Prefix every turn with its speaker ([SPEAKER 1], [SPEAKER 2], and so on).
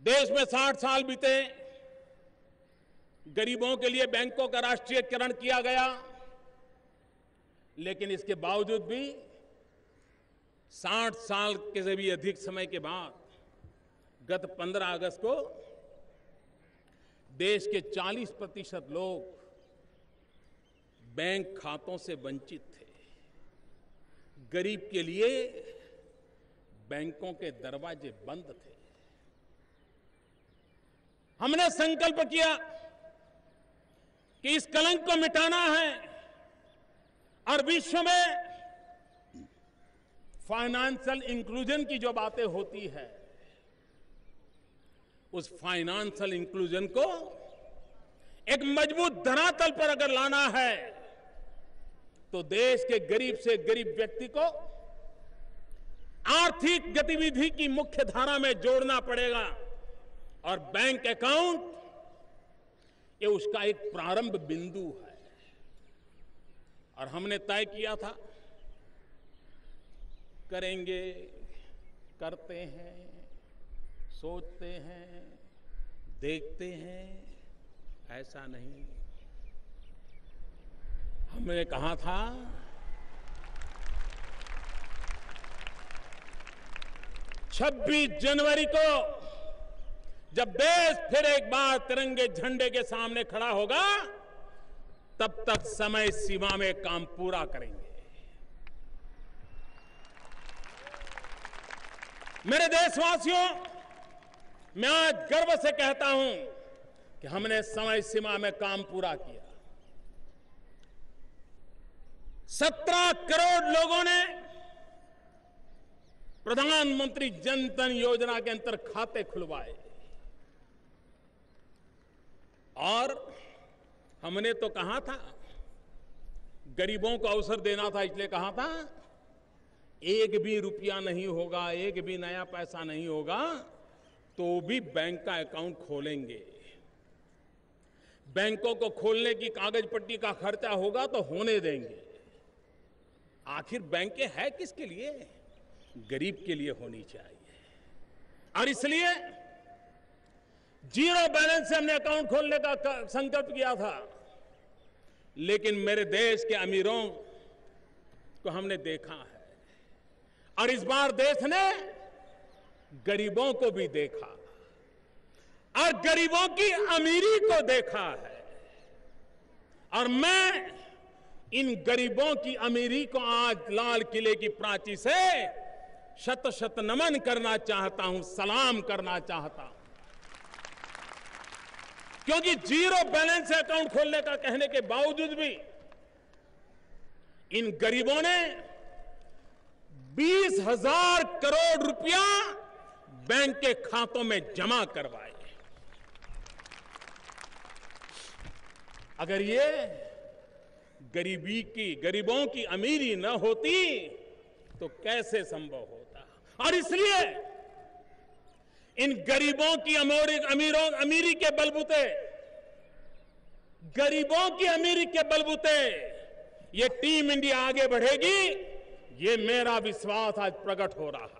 [SPEAKER 1] देश में 60 साल बीते, गरीबों के लिए बैंकों का राष्ट्रीयकरण किया गया, लेकिन इसके बावजूद भी 60 साल के से भी अधिक समय के बाद गत 15 अगस्त को देश के 40% लोग बैंक खातों से वंचित थे। गरीब के लिए बैंकों के दरवाजे बंद थे। हमने संकल्प किया कि इस कलंक को मिटाना है और विश्व में फाइनेंशियल इंक्लूजन की जो बातें होती है, उस फाइनेंशियल इंक्लूजन को एक मजबूत धरातल पर अगर लाना है तो देश के गरीब से गरीब व्यक्ति को आर्थिक गतिविधि की मुख्य धारा में जोड़ना पड़ेगा और बैंक अकाउंट ये उसका एक प्रारंभ बिंदु है। और हमने तय किया था, करेंगे, करते हैं, सोचते हैं, देखते हैं, ऐसा नहीं। हमने कहा था 26 जनवरी को जब देश फिर एक बार तिरंगे झंडे के सामने खड़ा होगा, तब तक समय सीमा में काम पूरा करेंगे। मेरे देशवासियों, मैं आज गर्व से कहता हूं कि हमने समय सीमा में काम पूरा किया। 17 करोड़ लोगों ने प्रधानमंत्री जन धन योजना के अंतर्गत खाते खुलवाए और हमने तो कहा था, गरीबों को अवसर देना था, इसलिए कहा था एक भी रुपया नहीं होगा, एक भी नया पैसा नहीं होगा तो भी बैंक का अकाउंट खोलेंगे। बैंकों को खोलने की कागज पट्टी का खर्चा होगा तो होने देंगे। आखिर बैंकें है किसके लिए? गरीब के लिए होनी चाहिए। और इसलिए जीरो बैलेंस से हमने अकाउंट खोलने का संकल्प किया था, लेकिन मेरे देश के अमीरों को हमने देखा है और इस बार देश ने गरीबों को भी देखा और गरीबों की अमीरी को देखा है। और मैं इन गरीबों की अमीरी को आज लाल किले की प्राची से शत शत नमन करना चाहता हूं, सलाम करना चाहता हूं, क्योंकि जीरो बैलेंस से अकाउंट खोलने का कहने के बावजूद भी इन गरीबों ने 20,000 करोड़ रुपया बैंक के खातों में जमा करवाए। अगर ये गरीबों की अमीरी न होती तो कैसे संभव होता? और इसलिए इन गरीबों की अमीरी के बलबूते, गरीबों की अमीरी के बलबूते ये टीम इंडिया आगे बढ़ेगी, ये मेरा विश्वास आज प्रकट हो रहा है।